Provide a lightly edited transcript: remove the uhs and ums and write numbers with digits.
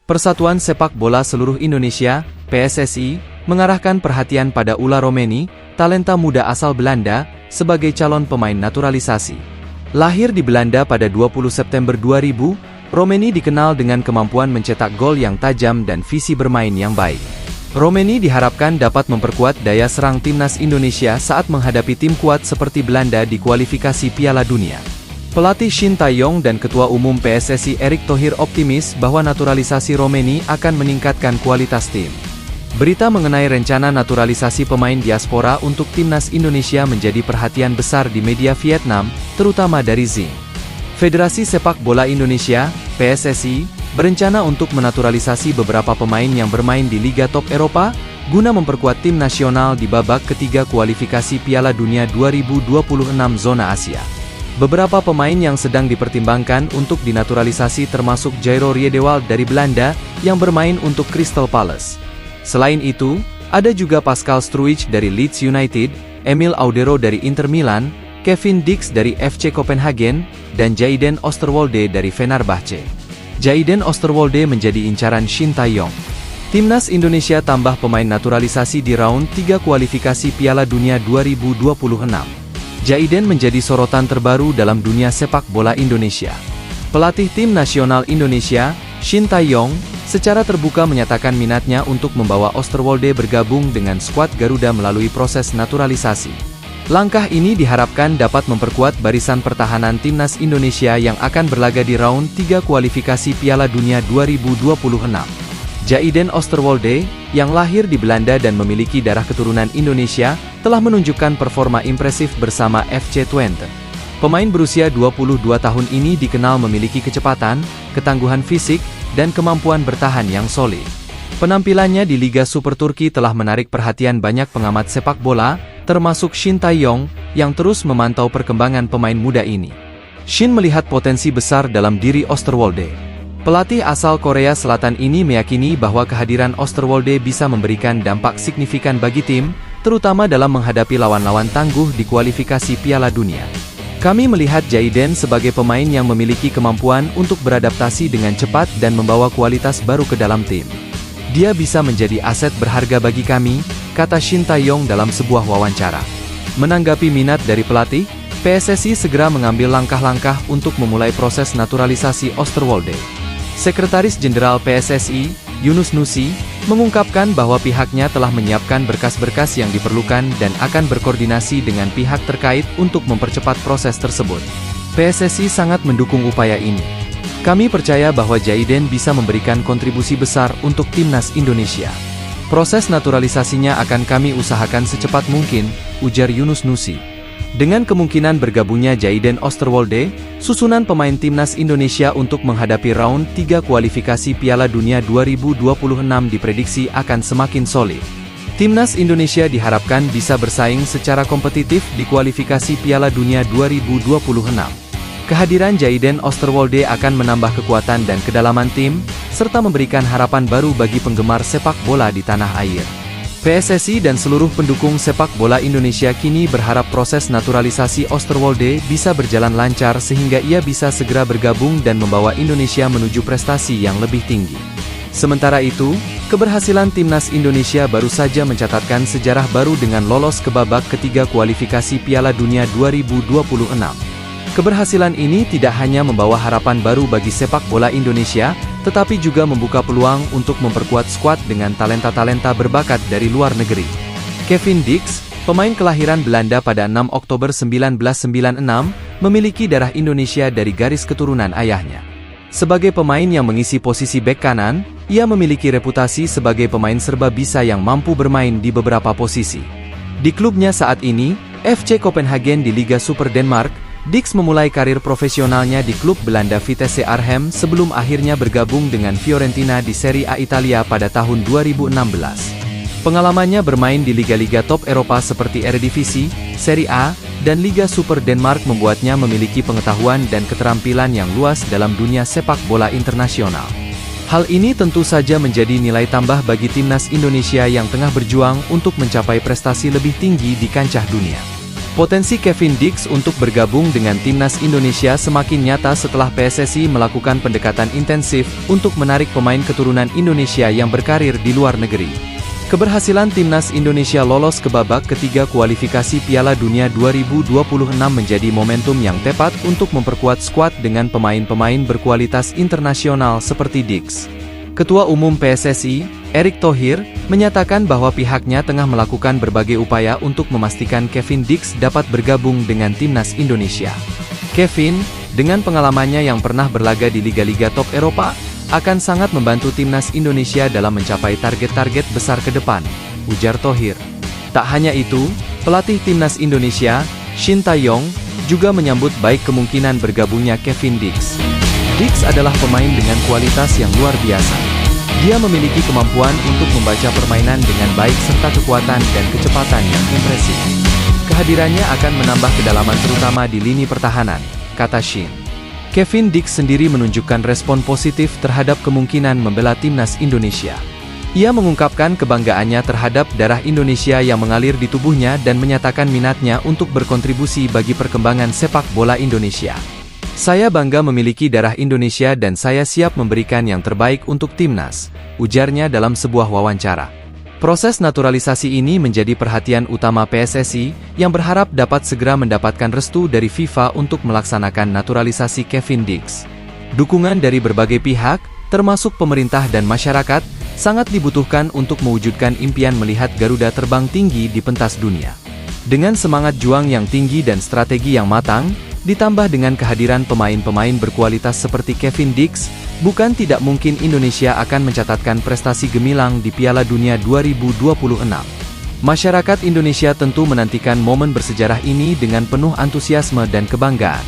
Persatuan Sepak Bola Seluruh Indonesia, PSSI, mengarahkan perhatian pada Ulla Romeni, talenta muda asal Belanda, sebagai calon pemain naturalisasi. Lahir di Belanda pada 20 September 2000, Romeni dikenal dengan kemampuan mencetak gol yang tajam dan visi bermain yang baik. Romeni diharapkan dapat memperkuat daya serang timnas Indonesia saat menghadapi tim kuat seperti Belanda di kualifikasi Piala Dunia. Pelatih Shin Tae-yong dan Ketua Umum PSSI Erick Thohir optimis bahwa naturalisasi Romeni akan meningkatkan kualitas tim. Berita mengenai rencana naturalisasi pemain diaspora untuk timnas Indonesia menjadi perhatian besar di media Vietnam, terutama dari Zing. Federasi Sepak Bola Indonesia, PSSI, berencana untuk menaturalisasi beberapa pemain yang bermain di Liga Top Eropa, guna memperkuat tim nasional di babak ketiga kualifikasi Piala Dunia 2026 zona Asia. Beberapa pemain yang sedang dipertimbangkan untuk dinaturalisasi termasuk Jairo Riedewald dari Belanda, yang bermain untuk Crystal Palace. Selain itu, ada juga Pascal Struijk dari Leeds United, Emil Audero dari Inter Milan, Kevin Dix dari FC Copenhagen, dan Jayden Oosterwolde dari Fenerbahce. Jayden Oosterwolde menjadi incaran Shin Tae-yong. Timnas Indonesia tambah pemain naturalisasi di round 3 kualifikasi Piala Dunia 2026. Jayden menjadi sorotan terbaru dalam dunia sepak bola Indonesia. Pelatih tim nasional Indonesia, Shin Tae-yong, secara terbuka menyatakan minatnya untuk membawa Oosterwolde bergabung dengan skuad Garuda melalui proses naturalisasi. Langkah ini diharapkan dapat memperkuat barisan pertahanan timnas Indonesia yang akan berlaga di round 3 kualifikasi Piala Dunia 2026. Jayden Oosterwolde, yang lahir di Belanda dan memiliki darah keturunan Indonesia, telah menunjukkan performa impresif bersama FC Twente. Pemain berusia 22 tahun ini dikenal memiliki kecepatan, ketangguhan fisik, dan kemampuan bertahan yang solid. Penampilannya di Liga Super Turki telah menarik perhatian banyak pengamat sepak bola, termasuk Shin Tae-yong, yang terus memantau perkembangan pemain muda ini. Shin melihat potensi besar dalam diri Oosterwolde. Pelatih asal Korea Selatan ini meyakini bahwa kehadiran Oosterwolde bisa memberikan dampak signifikan bagi tim, terutama dalam menghadapi lawan-lawan tangguh di kualifikasi Piala Dunia. Kami melihat Jayden sebagai pemain yang memiliki kemampuan untuk beradaptasi dengan cepat dan membawa kualitas baru ke dalam tim. Dia bisa menjadi aset berharga bagi kami, kata Shin Tae-yong dalam sebuah wawancara. Menanggapi minat dari pelatih, PSSI segera mengambil langkah-langkah untuk memulai proses naturalisasi Oosterwolde. Sekretaris Jenderal PSSI, Yunus Nusi, mengungkapkan bahwa pihaknya telah menyiapkan berkas-berkas yang diperlukan dan akan berkoordinasi dengan pihak terkait untuk mempercepat proses tersebut. PSSI sangat mendukung upaya ini. Kami percaya bahwa Jayden bisa memberikan kontribusi besar untuk timnas Indonesia. Proses naturalisasinya akan kami usahakan secepat mungkin, ujar Yunus Nusi. Dengan kemungkinan bergabungnya Jayden Oosterwolde, susunan pemain timnas Indonesia untuk menghadapi round 3 kualifikasi Piala Dunia 2026 diprediksi akan semakin solid. Timnas Indonesia diharapkan bisa bersaing secara kompetitif di kualifikasi Piala Dunia 2026. Kehadiran Jayden Oosterwolde akan menambah kekuatan dan kedalaman tim, serta memberikan harapan baru bagi penggemar sepak bola di tanah air. PSSI dan seluruh pendukung sepak bola Indonesia kini berharap proses naturalisasi Oosterwolde bisa berjalan lancar sehingga ia bisa segera bergabung dan membawa Indonesia menuju prestasi yang lebih tinggi. Sementara itu, keberhasilan timnas Indonesia baru saja mencatatkan sejarah baru dengan lolos ke babak ketiga kualifikasi Piala Dunia 2026. Keberhasilan ini tidak hanya membawa harapan baru bagi sepak bola Indonesia, tetapi juga membuka peluang untuk memperkuat skuad dengan talenta-talenta berbakat dari luar negeri. Kevin Dix, pemain kelahiran Belanda pada 6 Oktober 1996, memiliki darah Indonesia dari garis keturunan ayahnya. Sebagai pemain yang mengisi posisi bek kanan, ia memiliki reputasi sebagai pemain serba bisa yang mampu bermain di beberapa posisi. Di klubnya saat ini, FC Copenhagen di Liga Super Denmark, Dix memulai karir profesionalnya di klub Belanda Vitesse Arnhem sebelum akhirnya bergabung dengan Fiorentina di Serie A Italia pada tahun 2016. Pengalamannya bermain di liga-liga top Eropa seperti Eredivisie, Serie A, dan Liga Super Denmark membuatnya memiliki pengetahuan dan keterampilan yang luas dalam dunia sepak bola internasional. Hal ini tentu saja menjadi nilai tambah bagi timnas Indonesia yang tengah berjuang untuk mencapai prestasi lebih tinggi di kancah dunia. Potensi Kevin Dix untuk bergabung dengan timnas Indonesia semakin nyata setelah PSSI melakukan pendekatan intensif untuk menarik pemain keturunan Indonesia yang berkarir di luar negeri. Keberhasilan timnas Indonesia lolos ke babak ketiga kualifikasi Piala Dunia 2026 menjadi momentum yang tepat untuk memperkuat skuad dengan pemain-pemain berkualitas internasional seperti Dix. Ketua Umum PSSI, Erick Thohir, menyatakan bahwa pihaknya tengah melakukan berbagai upaya untuk memastikan Kevin Dix dapat bergabung dengan timnas Indonesia. Kevin, dengan pengalamannya yang pernah berlaga di liga-liga top Eropa, akan sangat membantu timnas Indonesia dalam mencapai target-target besar ke depan, ujar Thohir. Tak hanya itu, pelatih timnas Indonesia, Shin Tae-yong, juga menyambut baik kemungkinan bergabungnya Kevin Dix. Dix adalah pemain dengan kualitas yang luar biasa. Dia memiliki kemampuan untuk membaca permainan dengan baik serta kekuatan dan kecepatan yang impresif. Kehadirannya akan menambah kedalaman terutama di lini pertahanan, kata Shin. Kevin Dix sendiri menunjukkan respon positif terhadap kemungkinan membela timnas Indonesia. Ia mengungkapkan kebanggaannya terhadap darah Indonesia yang mengalir di tubuhnya dan menyatakan minatnya untuk berkontribusi bagi perkembangan sepak bola Indonesia. Saya bangga memiliki darah Indonesia dan saya siap memberikan yang terbaik untuk timnas, ujarnya dalam sebuah wawancara. Proses naturalisasi ini menjadi perhatian utama PSSI, yang berharap dapat segera mendapatkan restu dari FIFA untuk melaksanakan naturalisasi Kevin Dix. Dukungan dari berbagai pihak, termasuk pemerintah dan masyarakat, sangat dibutuhkan untuk mewujudkan impian melihat Garuda terbang tinggi di pentas dunia. Dengan semangat juang yang tinggi dan strategi yang matang, ditambah dengan kehadiran pemain-pemain berkualitas seperti Kevin Dix, bukan tidak mungkin Indonesia akan mencatatkan prestasi gemilang di Piala Dunia 2026. Masyarakat Indonesia tentu menantikan momen bersejarah ini dengan penuh antusiasme dan kebanggaan.